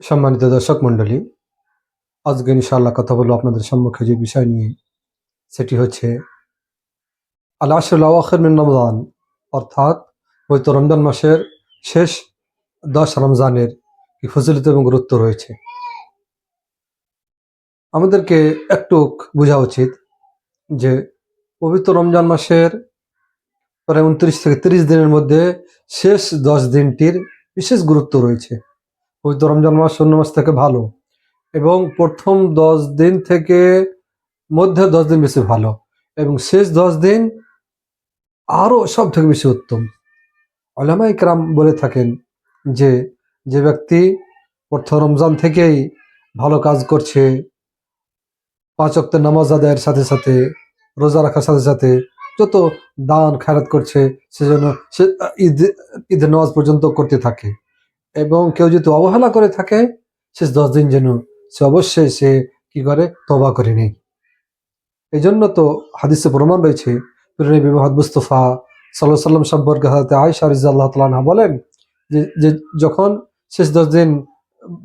সম্মানিত দর্শক মণ্ডলী, আজকে ইনশাআল্লাহ কথা বলবো আপনাদের সম্মুখে যে বিষয় নিয়ে, সেটি হচ্ছে আল আশরুল আওয়াখির মিন রমজান, অর্থাৎ পবিত্র রমজান মাসের শেষ 10 রমজানের কি ফজিলত এবং গুরুত্ব রয়েছে। আমাদেরকে একটু বোঝা উচিত যে পবিত্র রমজান মাসের প্রায় 29 থেকে 30 দিনের মধ্যে শেষ 10 দিনটির বিশেষ গুরুত্ব রয়েছে। পবিত্র রমজান মাস অন্য মাস থেকে ভালো, এবং প্রথম 10 দিন থেকে মধ্যে 10 দিন বেশি ভালো, এবং শেষ 10 দিন আরো সব থেকে বেশি উত্তম। উলামা ইকরাম বলে থাকেন যে যে ব্যক্তি প্রথম রমজান থেকেই ভালো কাজ করছে, 5 ওয়াক্তের নামাজ আদায়ের সাথে সাথে, রোজা রাখার সাথে সাথে যত দান খায়রাত করছে, সেজন্য সে ঈদের নামাজ পর্যন্ত করতে থাকে। এবং কেউ যদি অবহেলা করে থাকে, শেষ 10 দিন যেন সে অবশ্যই সে কি করে, তওবা করে নেয়। এই জন্য তো হাদিসে প্রমাণ রয়েছে, নবী মুহাম্মদ মুস্তাফা সাল্লাল্লাহু আলাইহি সাল্লাম সম্পর্কে হযরত আয়েশা রাদিয়াল্লাহু তাআলা আনহা বলেন যে যখন শেষ 10 দিন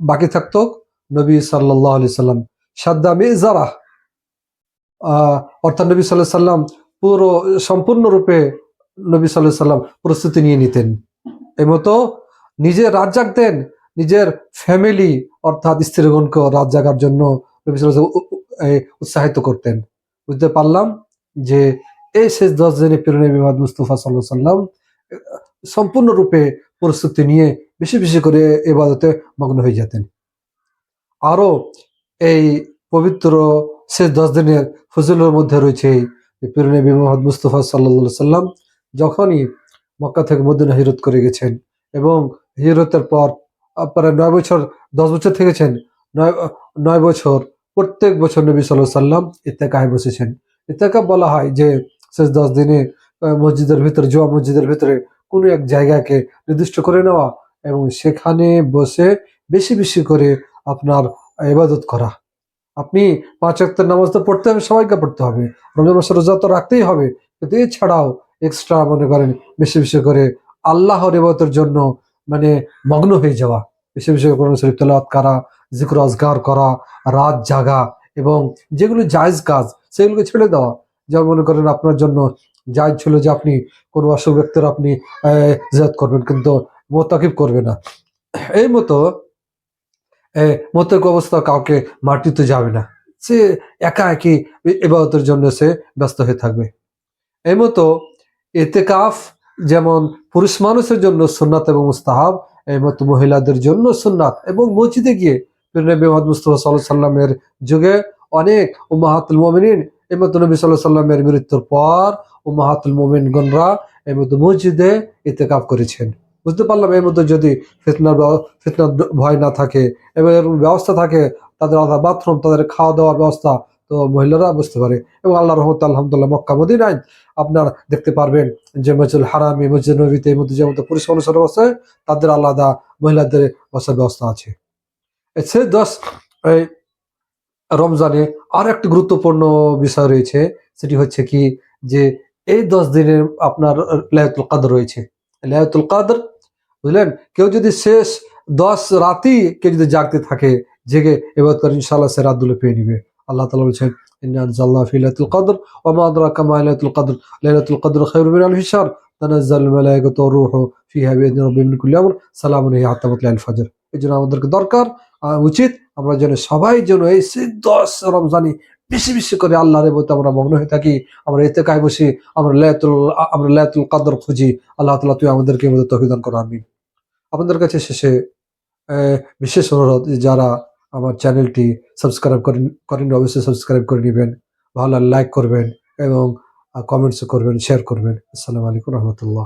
বাকি থাকতো, নবী সাল্লাল্লাহু আলাইহি সাল্লাম সাদ্দা মিজারা, অর্থাৎ নবী সাল্লাল্লাহু আলাইহি সাল্লাম পুরো সম্পূর্ণরূপে নবী সাল্লাল্লাহু আলাইহি সাল্লাম প্রস্তুতি নিয়ে নিতেন। এই মতো নিজের রাত জাগতেন, নিজের ফ্যামিলি অর্থাৎ স্ত্রীগণকে রাত জাগার জন্য নবী সাল্লাল্লাহু আলাইহি সাল্লাম উৎসাহিত করতেন। বুঝতে পারলাম যে এই শেষ 10 দিনে প্রিয় নবী মুহাম্মদ মুস্তাফা সাল্লাল্লাহু আলাইহি সাল্লাম সম্পূর্ণরূপে প্রস্তুতি নিয়ে বেশি বেশি করে ইবাদতে মগ্ন হয়ে যেতেন। আরো এই পবিত্র শেষ 10 দিনের ফজিলতের মধ্যে রয়েছে প্রিয় নবী মুহাম্মদ মুস্তাফা সাল্লাল্লাহু আলাইহি সাল্লাম যখনই মক্কা থেকে মদিনা হিজরত করে গেছেন, এবং হিজরতের পর প্রায় 9 বছর 10 বছর থেকেছেন, 9 বছর প্রত্যেক বছর নবী সাল্লাল্লাহু আলাইহি সাল্লাম ইত্তেকাফে বসেছেন। ইত্তেকাফ বলা হয় যে শেষ 10 দিনে মসজিদের ভিতরে, জুমা মসজিদের ভিতরে কোনো এক জায়গাকে নির্দিষ্ট করে নেওয়া এবং সেখানে বসে বেশি বেশি করে আপনার ইবাদত করা। আপনি 5 ওয়াক্তের নামাজ তো পড়তে হবে, সবাইকে পড়তে হবে, রমজান মাসের রোজা তো রাখতেই হবে, কিন্তু এছাড়াও এক্সট্রা মনে করেন বেশি বেশি করে আল্লাহর ইবাদতের জন্য মানে মগ্ন হয়ে যাওয়া, বেশি বেশি করে কোরআন শরীফ তেলাওয়াত করা, জিকির আজকার করা, রাত জাগা, এবং যেগুলো জায়েজ কাজ সেগুলোকে ছেড়ে দেওয়া। যেমন মনে করেন আপনার জন্য জায়েজ ছিল যে আপনি কোনো অসুখ ব্যক্তির আপনি জিয়ারত করবেন, কিন্তু মোতাকিব করবে না। এই মতো মোত্তেক অবস্থা কাউকে মাটিতে যাবে না, সে একা একই ইবাদতের জন্য সে ব্যস্ত হয়ে থাকবে। এই মতো ইতিকাফ যেমন পুরুষ মানুষের জন্য সুন্নাত এবং মুস্তাহাব, এই মতো মহিলাদের জন্য সুন্নাত। এবং মসজিদে গিয়ে নবী মুহাম্মদ মুস্তাফা সাল্লাল্লাহু আলাইহি সাল্লামের যুগে অনেক উম্মাহাতুল মুমিনিন এই মতো নবী সাল্লাল্লাহু আলাইহি সাল্লামের মৃত্যুর পর উম্মাহাতুল মুমিনগণরা এই মতো মসজিদে ইতিকাফ করেছেন। বুঝতে পারলাম এর মধ্যে যদি ফিতনার ভয় না থাকে এবং এরকম ব্যবস্থা থাকে, তাদের আলাদা বাথরুম, তাদের খাওয়া দাওয়ার ব্যবস্থা, তো মহিলারা বুঝতে পারে। এবং আল্লাহ রহমত আলহামদুলিল্লাহ মক্কা মদিনায় আপনার দেখতে পারবেন যে মসজিদুল হারামে, মসজিদ নবীতে এই মধ্যে যেমন পুরুষ মানুষের আছে, তাদের আলাদা মহিলাদের বসার ব্যবস্থা আছে। সে 10 রমজানে আর একটি গুরুত্বপূর্ণ বিষয় রয়েছে, সেটি হচ্ছে কি যে এই 10 দিনের আপনার লাইলাতুল কদর রয়েছে। লাইলাতুল কদর বুঝলেন, কেউ যদি শেষ 10 রাতই কেউ যদি জাগতে থাকে, জেগে ইবাদত করে, ইনশাআল্লাহ সে রাতগুলো পেয়ে নিবে। আল্লাহ তাআলা বলছেন, ইন্না আনজালনাহু ফি লাইলাতুল কদর ওয়া মা আদরাকা মা লাইলাতুল কদর, লাইলাতুল কদর খায়রুম মিন আলফি শাহর, তানাজ্জালুল মালায়েকাতু ওয়ার রূহু ফিহা বিইذনি রাব্বিহিম মিন কুল্লি আমর, সালামুন হিয়া হাত্তা মাতলাইল ফজর। এজন্য আমাদেরকে দরকার, উচিত আমরা যেন সবাই যেন এই 10 রমজানে বেশি বেশি করে আল্লাহর ইবাদতে আমরা মগ্ন হয়ে থাকি। আমরা ইতিকাফে বসি, আমরা লাইলাতুল কদর খুঁজি। আল্লাহ তাআলা তুই আমাদেরকে এই মতো তৌফিক দান কর, আমিন। আপনাদের কাছে শেষে বিশেষ অনুরোধ, যারা আমার চ্যানেলটি সাবস্ক্রাইব করেন অবশ্যই সাবস্ক্রাইব করে নেবেন, ভালো লাইক করবেন এবং কমেন্টস করবেন, শেয়ার করবেন। আসসালামু আলাইকুম রহমতুল্লাহ।